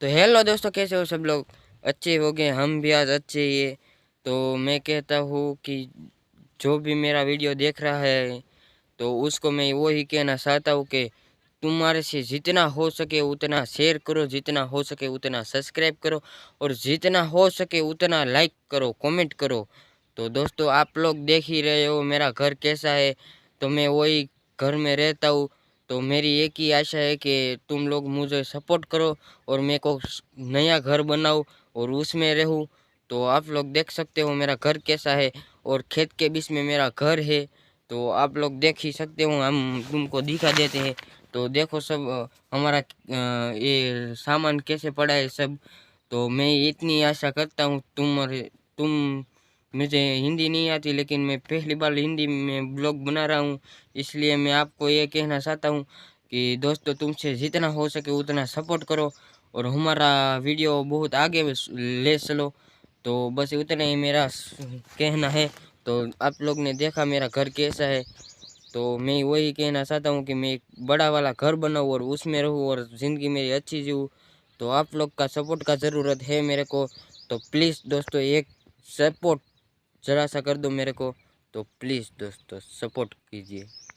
तो हेलो दोस्तों, कैसे हो सब लोग? अच्छे हो गए, हम भी आज अच्छे ही है। तो मैं कहता हूँ कि जो भी मेरा वीडियो देख रहा है तो उसको मैं वो ही कहना चाहता हूँ कि तुम्हारे से जितना हो सके उतना शेयर करो, जितना हो सके उतना सब्सक्राइब करो और जितना हो सके उतना लाइक करो, कमेंट करो। तो दोस्तों, आप लोग देख ही रहे हो मेरा घर कैसा है। तो मैं वही घर में रहता हूँ। तो मेरी एक ही आशा है कि तुम लोग मुझे सपोर्ट करो और मेरे को नया घर बनाओ और उसमें रहूँ। तो आप लोग देख सकते हो मेरा घर कैसा है और खेत के बीच में मेरा घर है। तो आप लोग देख ही सकते हो, हम तुमको दिखा देते हैं। तो देखो सब, हमारा ये सामान कैसे पड़ा है सब। तो मैं इतनी आशा करता हूँ तुम मुझे हिंदी नहीं आती, लेकिन मैं पहली बार हिंदी में ब्लॉग बना रहा हूँ। इसलिए मैं आपको ये कहना चाहता हूँ कि दोस्तों, तुमसे जितना हो सके उतना सपोर्ट करो और हमारा वीडियो बहुत आगे ले चलो। तो बस उतना ही मेरा कहना है। तो आप लोग ने देखा मेरा घर कैसा है। तो मैं वही कहना चाहता हूँ कि मैं एक बड़ा वाला घर बनाऊँ और उसमें रहूँ और ज़िंदगी मेरी अच्छी जीऊँ। तो आप लोग का सपोर्ट का ज़रूरत है मेरे को। तो प्लीज़ दोस्तों, एक सपोर्ट ज़रा सा कर दो मेरे को। तो प्लीज़ दोस्तों, सपोर्ट कीजिए।